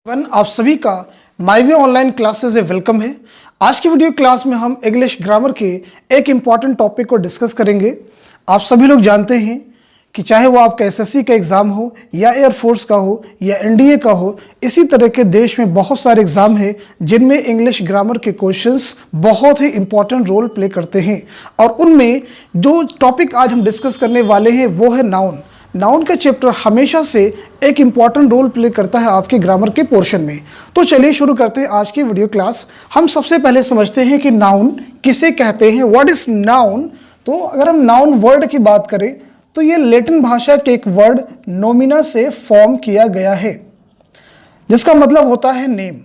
आप सभी का माईवे ऑनलाइन क्लासेस में वेलकम है। आज की वीडियो क्लास में हम इंग्लिश ग्रामर के एक इम्पॉर्टेंट टॉपिक को डिस्कस करेंगे। आप सभी लोग जानते हैं कि चाहे वो आपका एसएससी का एग्ज़ाम हो या एयरफोर्स का हो या एनडीए का हो, इसी तरह के देश में बहुत सारे एग्ज़ाम हैं जिनमें इंग्लिश ग्रामर के क्वेश्चंस बहुत ही इंपॉर्टेंट रोल प्ले करते हैं। और उनमें जो टॉपिक आज हम डिस्कस करने वाले हैं वो है नाउन। नाउन का चैप्टर हमेशा से एक इम्पॉर्टेंट रोल प्ले करता है आपके ग्रामर के पोर्शन में। तो चलिए शुरू करते हैं आज की वीडियो क्लास। हम सबसे पहले समझते हैं कि नाउन किसे कहते हैं, व्हाट इज नाउन। तो अगर हम नाउन वर्ड की बात करें तो ये लैटिन भाषा के एक वर्ड नोमिना से फॉर्म किया गया है जिसका मतलब होता है नेम।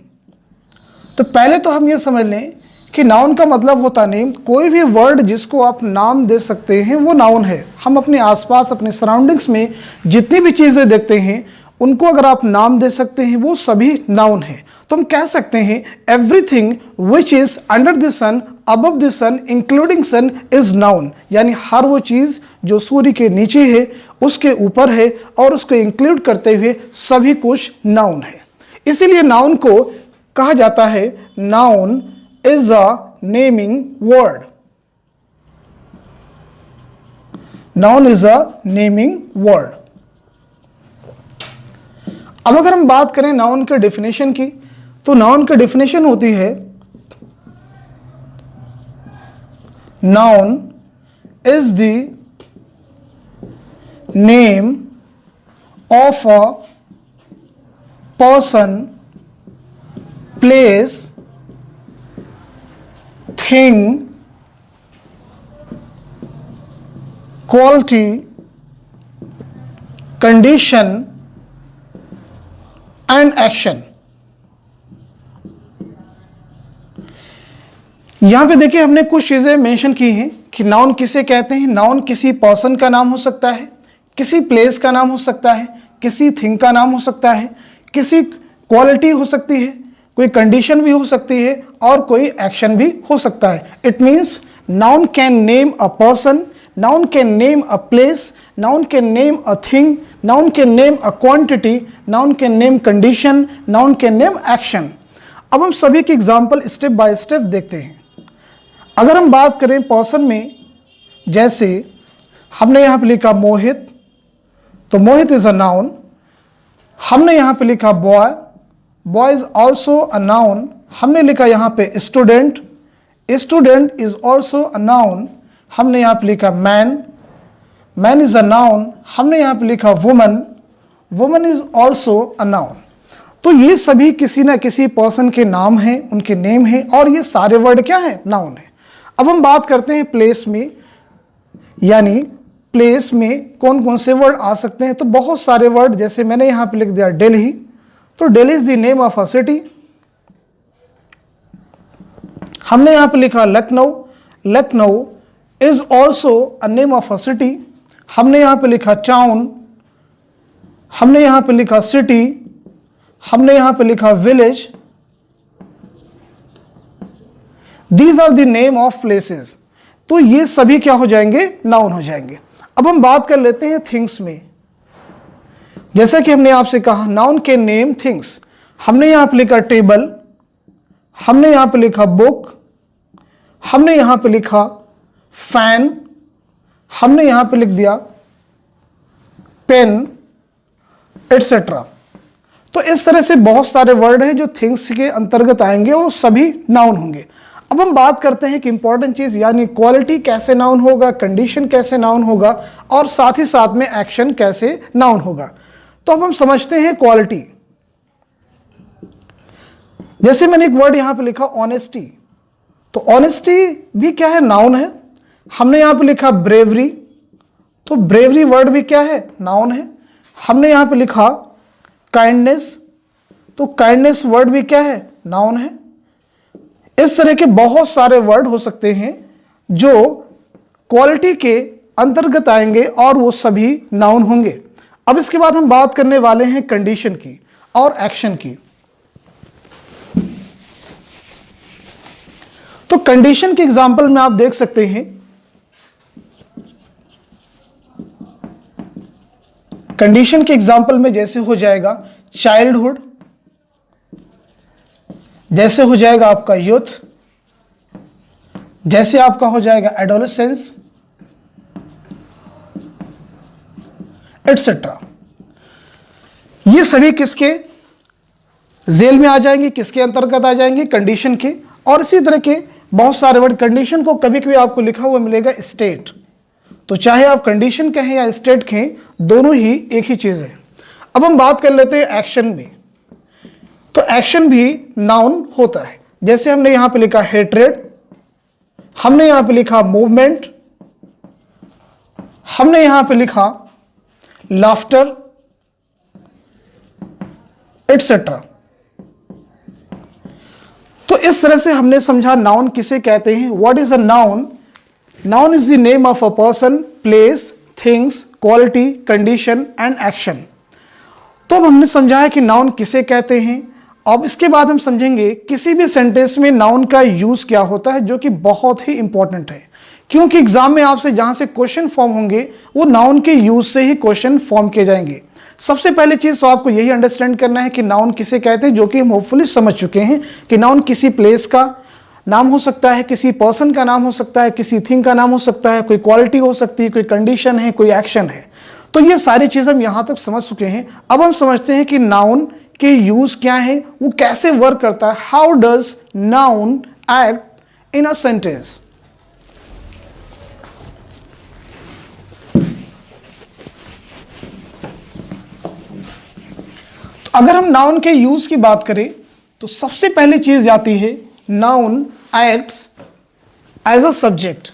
तो पहले तो हम ये समझ लें कि नाउन का मतलब होता नेम। कोई भी वर्ड जिसको आप नाम दे सकते हैं वो नाउन है। हम अपने आसपास अपने सराउंडिंग्स में जितनी भी चीज़ें देखते हैं उनको अगर आप नाम दे सकते हैं वो सभी नाउन है। तो हम कह सकते हैं everything which is under the sun, above the sun, including sun is noun. यानी हर वो चीज़ जो सूर्य के नीचे है, उसके ऊपर है और उसको इंक्लूड करते हुए सभी कुछ नाउन है। इसीलिए नाउन को कहा जाता है noun is a naming word. Noun is a naming word. अब अगर हम बात करें नाउन के डेफिनेशन की तो नाउन की डेफिनेशन होती है noun is the name of a person, place, thing, quality, condition and action. यहां पे देखिए हमने कुछ चीजें मेंशन की हैं कि नाउन किसे कहते हैं। नाउन किसी पर्सन का नाम हो सकता है, किसी प्लेस का नाम हो सकता है, किसी थिंग का नाम हो सकता है, किसी क्वालिटी हो सकती है, कोई कंडीशन भी हो सकती है और कोई एक्शन भी हो सकता है। It means noun can name a person, noun can name a place, noun can name a thing, noun can name a quantity, noun can name condition, noun can name action. अब हम सभी के example step by step देखते हैं। अगर हम बात करें पर्सन में, जैसे हमने यहां पे लिखा मोहित, तो मोहित इज अ नाउन। हमने यहां पे लिखा boy, boy is also a noun. हमने लिखा यहां पे student, student is also a noun. हमने यहां पे लिखा man, man is a noun. हमने यहां पे लिखा woman, woman is also a noun. तो ये सभी किसी ना किसी पर्सन के नाम हैं, उनके नेम हैं और ये सारे वर्ड क्या है, नाउन है। अब हम बात करते हैं प्लेस में, यानी प्लेस में कौन कौन से वर्ड आ सकते हैं। तो बहुत सारे वर्ड, जैसे मैंने यहां पे लिख दिया दिल्ली, तो Delhi is the name of a city. हमने यहां पे लिखा Lucknow, Lucknow is also a name of a city. हमने यहां पे लिखा टाउन, हमने यहां पे लिखा सिटी, हमने यहां पे लिखा village. These are the name of places. तो ये सभी क्या हो जाएंगे, नाउन हो जाएंगे। अब हम बात कर लेते हैं थिंग्स में। जैसा कि हमने आपसे कहा नाउन के नेम थिंग्स। हमने यहां पे लिखा टेबल, हमने यहां पे लिखा बुक, हमने यहां पे लिखा फैन, हमने यहां पे लिख दिया पेन, एटसेट्रा। तो इस तरह से बहुत सारे वर्ड हैं जो थिंग्स के अंतर्गत आएंगे और सभी नाउन होंगे। अब हम बात करते हैं कि इंपॉर्टेंट चीज, यानी क्वालिटी कैसे नाउन होगा, कंडीशन कैसे नाउन होगा और साथ ही साथ में एक्शन कैसे नाउन होगा। तो अब हम समझते हैं क्वालिटी। जैसे मैंने एक वर्ड यहां पे लिखा ऑनेस्टी, तो ऑनेस्टी भी क्या है, नाउन है। हमने यहां पे लिखा ब्रेवरी, तो ब्रेवरी वर्ड भी क्या है, नाउन है। हमने यहां पे लिखा काइंडनेस, तो काइंडनेस वर्ड भी क्या है, नाउन है। इस तरह के बहुत सारे वर्ड हो सकते हैं जो क्वालिटी के अंतर्गत आएंगे और वो सभी नाउन होंगे। अब इसके बाद हम बात करने वाले हैं कंडीशन की और एक्शन की। तो कंडीशन के एग्जाम्पल में आप देख सकते हैं कंडीशन के एग्जाम्पल में जैसे हो जाएगा चाइल्डहुड, जैसे हो जाएगा आपका यूथ, जैसे आपका हो जाएगा एडोलेसेंस, एटसेट्रा। ये सभी किसके जेल में आ जाएंगे, किसके अंतर्गत आ जाएंगे, कंडीशन के। और इसी तरह के बहुत सारे वर्ड, कंडीशन को कभी कभी आपको लिखा हुआ मिलेगा स्टेट, तो चाहे आप कंडीशन कहें या स्टेट कहें, दोनों ही एक ही चीज है। अब हम बात कर लेते हैं एक्शन में। तो एक्शन भी नाउन होता है। जैसे हमने यहां पे लिखा हेट्रेड, हमने यहां पे लिखा मूवमेंट, हमने यहां पे लिखा लाफ्टर, एटसेट्रा। तो इस तरह से हमने समझा नाउन किसे कहते हैं। What is a noun? Noun is the name of a person, place, things, quality, condition and action. तो अब हमने समझा है कि नाउन किसे कहते हैं। अब इसके बाद हम समझेंगे किसी भी सेंटेंस में नाउन का यूज क्या होता है, जो कि बहुत ही इंपॉर्टेंट है, क्योंकि एग्जाम में आपसे जहां से क्वेश्चन फॉर्म होंगे वो नाउन के यूज से ही क्वेश्चन फॉर्म किए जाएंगे। सबसे पहली चीज तो आपको यही अंडरस्टैंड करना है कि नाउन किसे कहते हैं, जो कि हम होपफुली समझ चुके हैं कि नाउन किसी प्लेस का नाम हो सकता है, किसी पर्सन का नाम हो सकता है, किसी थिंग का नाम हो सकता है, कोई क्वालिटी हो सकती है, कोई कंडीशन है, कोई एक्शन है। तो ये सारी चीज हम यहां तक समझ चुके हैं। अब हम समझते हैं कि नाउन के यूज क्या है, वो कैसे वर्क करता है। How does noun act in a sentence. अगर हम नाउन के यूज की बात करें तो सबसे पहली चीज आती है noun acts as a subject.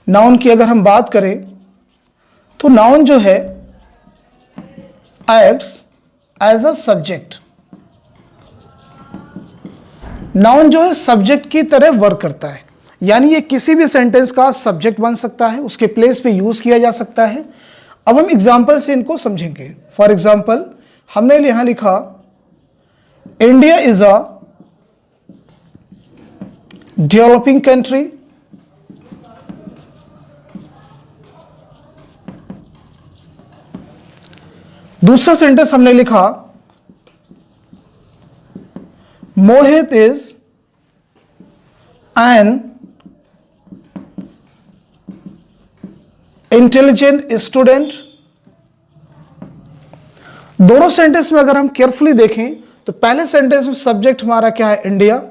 Noun की अगर हम बात करें तो नाउन जो है acts as a subject. Noun जो है सब्जेक्ट की तरह वर्क करता है, यानी ये किसी भी सेंटेंस का सब्जेक्ट बन सकता है, उसके प्लेस पे यूज किया जा सकता है। अब हम एग्जांपल से इनको समझेंगे। फॉर एग्जांपल हमने यहां लिखा India is a developing country. दूसरा सेंटेंस हमने लिखा Mohit is an intelligent student. दोनों सेंटेंस में अगर हम केयरफुली देखें तो पहले सेंटेंस में सब्जेक्ट हमारा क्या है, इंडिया,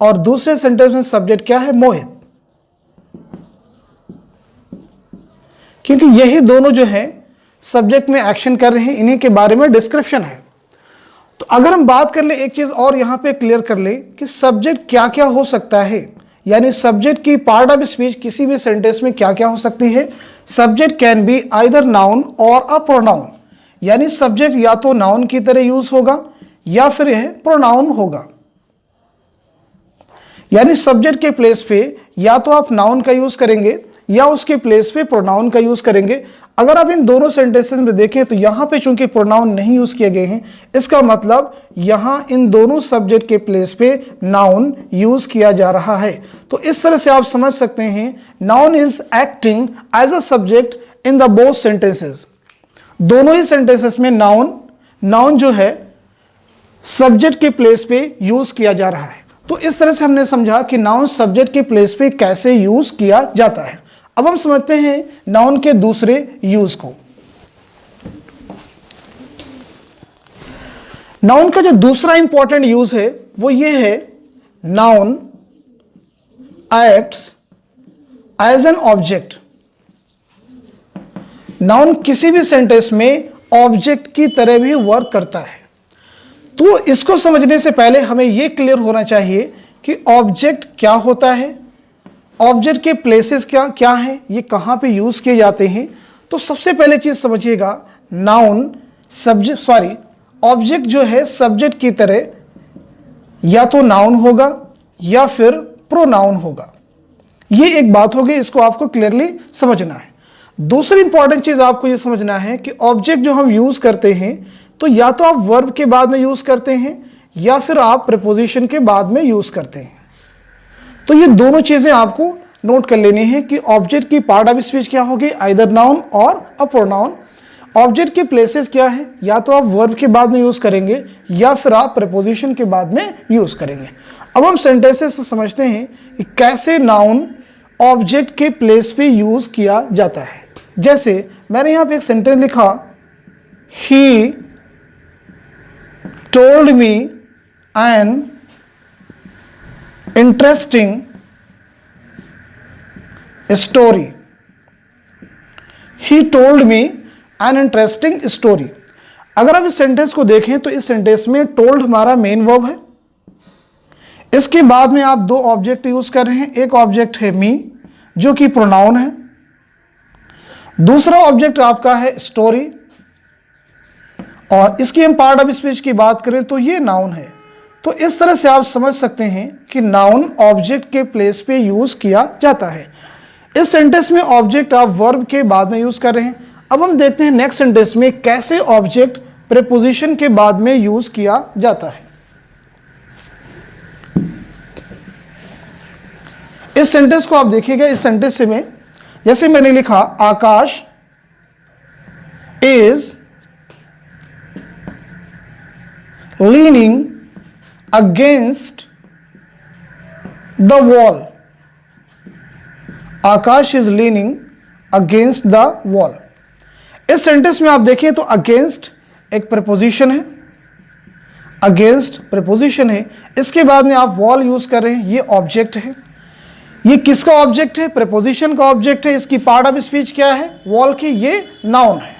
और दूसरे सेंटेंस में सब्जेक्ट क्या है, मोहित। क्योंकि यही दोनों जो है सब्जेक्ट में एक्शन कर रहे हैं, इन्हीं के बारे में डिस्क्रिप्शन है। तो अगर हम बात कर ले, एक चीज और यहां पे क्लियर कर ले कि सब्जेक्ट क्या क्या हो सकता है, यानी सब्जेक्ट की पार्ट ऑफ स्पीच किसी भी सेंटेंस में क्या क्या हो सकती है। Subject can be either noun और अ प्रोनाउन, यानी सब्जेक्ट या तो नाउन की तरह यूज होगा या फिर यह प्रोनाउन होगा। यानी सब्जेक्ट के प्लेस पे या तो आप नाउन का यूज करेंगे या उसके प्लेस पे प्रोनाउन का यूज करेंगे। अगर आप इन दोनों सेंटेंसेस में देखें तो यहां पे चूंकि प्रोनाउन नहीं यूज किए गए हैं, इसका मतलब यहां इन दोनों सब्जेक्ट के प्लेस पे नाउन यूज किया जा रहा है। तो इस तरह से आप समझ सकते हैं noun is acting as a subject in the both sentences. दोनों ही सेंटेंसेस में नाउन जो है सब्जेक्ट के प्लेस पे यूज किया जा रहा है। तो इस तरह से हमने समझा कि नाउन सब्जेक्ट के प्लेस पे कैसे यूज किया जाता है। अब हम समझते हैं नाउन के दूसरे यूज को। नाउन का जो दूसरा इंपॉर्टेंट यूज है वो ये है noun acts as an object. Noun किसी भी सेंटेंस में ऑब्जेक्ट की तरह भी वर्क करता है। तो इसको समझने से पहले हमें यह क्लियर होना चाहिए कि ऑब्जेक्ट क्या होता है, ऑब्जेक्ट के प्लेसेस क्या क्या हैं, ये कहां पे यूज किए जाते हैं। तो सबसे पहले चीज समझिएगा, ऑब्जेक्ट जो है सब्जेक्ट की तरह या तो नाउन होगा या फिर प्रोनाउन होगा। ये एक बात होगी, इसको आपको क्लियरली समझना है। दूसरी इंपॉर्टेंट चीज आपको ये समझना है कि ऑब्जेक्ट जो हम यूज करते हैं तो या तो आप वर्ब के बाद में यूज करते हैं या फिर आप प्रीपोजिशन के बाद में यूज करते हैं। तो ये दोनों चीजें आपको नोट कर लेनी है कि ऑब्जेक्ट की पार्ट ऑफ स्पीच क्या होगी, आइदर नाउन और अ प्रोनाउन। ऑब्जेक्ट के प्लेसेस क्या है, या तो आप वर्ब के बाद में यूज करेंगे या फिर आप प्रीपोजिशन के बाद में यूज करेंगे। अब हम सेंटेंसेस को समझते हैं कि कैसे नाउन ऑब्जेक्ट के प्लेस पे यूज किया जाता है। जैसे मैंने यहां पे एक सेंटेंस लिखा, he told me an interesting story. He told me an interesting story. अगर आप इस सेंटेंस को देखें तो इस सेंटेंस में टोल्ड हमारा मेन वर्ब है। इसके बाद में आप दो ऑब्जेक्ट यूज कर रहे हैं। एक ऑब्जेक्ट है मी जो कि प्रोनाउन है, दूसरा ऑब्जेक्ट आपका है स्टोरी, और इसकी हम पार्ट ऑफ स्पीच की बात करें तो ये नाउन है। तो इस तरह से आप समझ सकते हैं कि नाउन ऑब्जेक्ट के प्लेस पे यूज किया जाता है। इस सेंटेंस में ऑब्जेक्ट आप वर्ब के बाद में यूज कर रहे हैं। अब हम देखते हैं नेक्स्ट सेंटेंस में कैसे ऑब्जेक्ट प्रीपोजिशन के बाद में यूज किया जाता है। इस सेंटेंस को आप देखिएगा। इस सेंटेंस में जैसे मैंने लिखा, Akash is leaning against the wall. Akash is leaning against the wall. इस सेंटेंस में आप देखें तो अगेंस्ट एक प्रीपोजिशन है, अगेंस्ट प्रीपोजिशन है। इसके बाद में आप वॉल यूज कर रहे हैं, ये ऑब्जेक्ट है। ये किसका ऑब्जेक्ट है? प्रीपोजिशन का ऑब्जेक्ट है। इसकी पार्ट ऑफ स्पीच क्या है? वॉल की। ये नाउन है।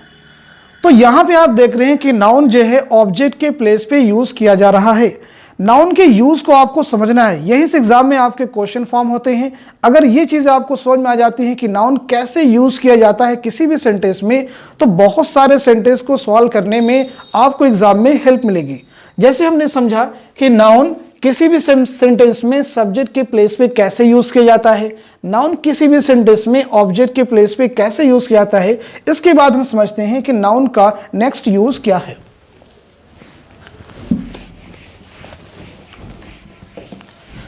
तो यहां पे आप देख रहे हैं कि नाउन जो है ऑब्जेक्ट के प्लेस पे यूज किया जा रहा है। नाउन के यूज को आपको समझना है, यही से एग्जाम में आपके क्वेश्चन फॉर्म होते हैं। अगर ये चीज आपको समझ में आ जाती है कि नाउन कैसे यूज किया जाता है किसी भी सेंटेंस में, तो बहुत सारे सेंटेंस को सॉल्व करने में आपको एग्जाम में हेल्प मिलेगी। जैसे हमने समझा कि नाउन किसी भी सेंटेंस में सब्जेक्ट के प्लेस पे कैसे यूज किया जाता है, नाउन किसी भी सेंटेंस में ऑब्जेक्ट के प्लेस पे कैसे यूज किया जाता है। इसके बाद हम समझते हैं कि नाउन का नेक्स्ट यूज क्या है।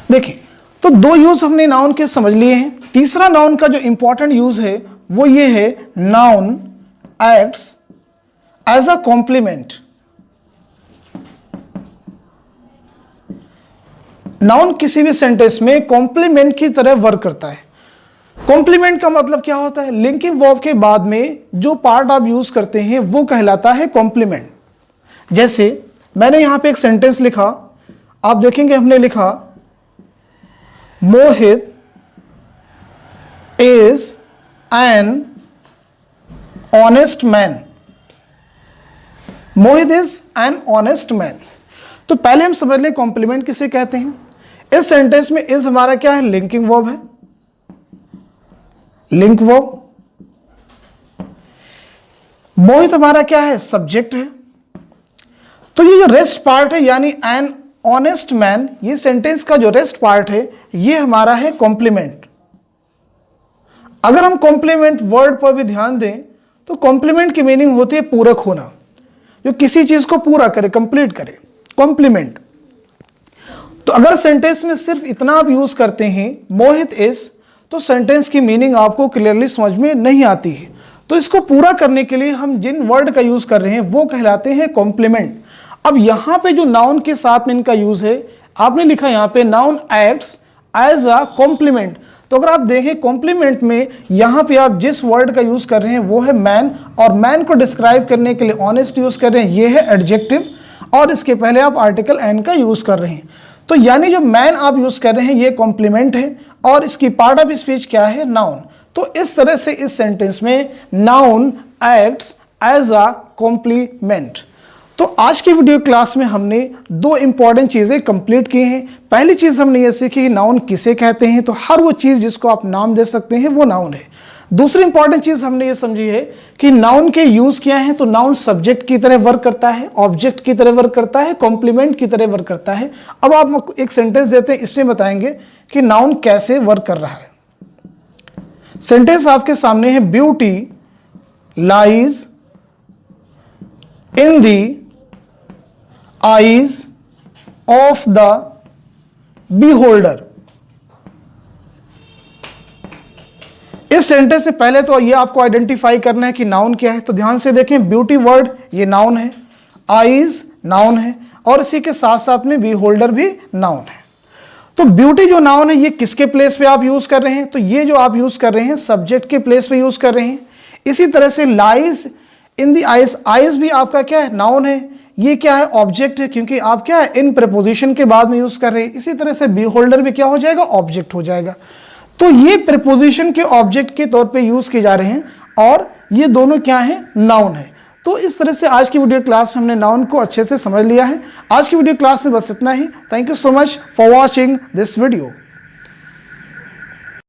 देखिए, तो दो यूज हमने नाउन के समझ लिए हैं। तीसरा नाउन का जो इंपॉर्टेंट यूज है वो ये है, noun acts as a complement. Noun किसी भी सेंटेंस में कॉम्प्लीमेंट की तरह वर्क करता है। कॉम्प्लीमेंट का मतलब क्या होता है? लिंकिंग वर्ब के बाद में जो पार्ट आप यूज करते हैं वो कहलाता है कॉम्प्लीमेंट। जैसे मैंने यहां पे एक सेंटेंस लिखा, आप देखेंगे हमने लिखा, Mohit is an honest man. Mohit is an honest man. तो पहले हम समझ लें कॉम्प्लीमेंट किसे कहते हैं। इस सेंटेंस में इज हमारा क्या है? लिंकिंग वर्ब है, लिंक वर्ब। मोहित हमारा क्या है? सब्जेक्ट है। तो ये जो रेस्ट पार्ट है यानी एन ऑनेस्ट मैन, ये सेंटेंस का जो रेस्ट पार्ट है ये हमारा है कॉम्प्लीमेंट। अगर हम कॉम्प्लीमेंट वर्ड पर भी ध्यान दें तो कॉम्प्लीमेंट की मीनिंग होती है पूरक होना, जो किसी चीज को पूरा करे, कंप्लीट करे, कॉम्प्लीमेंट। तो अगर सेंटेंस में सिर्फ इतना आप यूज करते हैं मोहित इज, तो सेंटेंस की मीनिंग आपको क्लियरली समझ में नहीं आती है। तो इसको पूरा करने के लिए हम जिन वर्ड का यूज कर रहे हैं वो कहलाते हैं कॉम्प्लीमेंट। अब यहां पे जो नाउन के साथ में इनका यूज है, आपने लिखा यहां पे noun acts as a complement. तो अगर आप देखें कॉम्प्लीमेंट में यहां पे आप जिस वर्ड का यूज कर रहे हैं वो है मैन, और मैन को डिस्क्राइब करने के लिए ऑनेस्ट यूज कर रहे हैं, ये है एडजेक्टिव, और इसके पहले आप आर्टिकल एन का यूज कर रहे हैं। तो यानी जो मैन आप यूज कर रहे हैं ये कॉम्प्लीमेंट है, और इसकी पार्ट ऑफ स्पीच क्या है? नाउन। तो इस तरह से इस सेंटेंस में noun acts as a complement. तो आज की वीडियो क्लास में हमने दो इंपॉर्टेंट चीजें कंप्लीट की हैं। पहली चीज हमने ये सीखी कि नाउन किसे कहते हैं, तो हर वो चीज जिसको आप नाम दे सकते हैं वो नाउन है। दूसरी इंपॉर्टेंट चीज हमने ये समझी है कि नाउन के यूज क्या है, तो नाउन सब्जेक्ट की तरह वर्क करता है, ऑब्जेक्ट की तरह वर्क करता है, कॉम्प्लीमेंट की तरह वर्क करता है। अब आप एक सेंटेंस देते हैं, इसमें बताएंगे कि नाउन कैसे वर्क कर रहा है। सेंटेंस आपके सामने है, beauty lies in the eyes of the beholder। इस सेंटेंस से पहले तो ये आपको आइडेंटिफाई करना है कि नाउन क्या है। तो ध्यान से देखें, ब्यूटी वर्ड ये नाउन है, आईज नाउन है, और इसी के साथ साथ में बी होल्डर भी नाउन है। तो ब्यूटी जो नाउन है ये किसके प्लेस पे आप यूज कर रहे हैं? तो ये जो आप यूज कर रहे हैं सब्जेक्ट के प्लेस पे यूज कर रहे हैं। इसी तरह से lies in the eyes, eyes भी आपका क्या है? नाउन है। ये क्या है? ऑब्जेक्ट है, क्योंकि आप क्या है? इन प्रीपोजिशन के बाद में यूज कर रहे हैं। इसी तरह से बी होल्डर भी क्या हो जाएगा? ऑब्जेक्ट हो जाएगा। तो ये प्रीपोजिशन के ऑब्जेक्ट के तौर पे यूज किए जा रहे हैं और ये दोनों क्या है? नाउन है। तो इस तरह से आज की वीडियो क्लास में हमने नाउन को अच्छे से समझ लिया है। आज की वीडियो क्लास में बस इतना ही। Thank you so much for watching this video.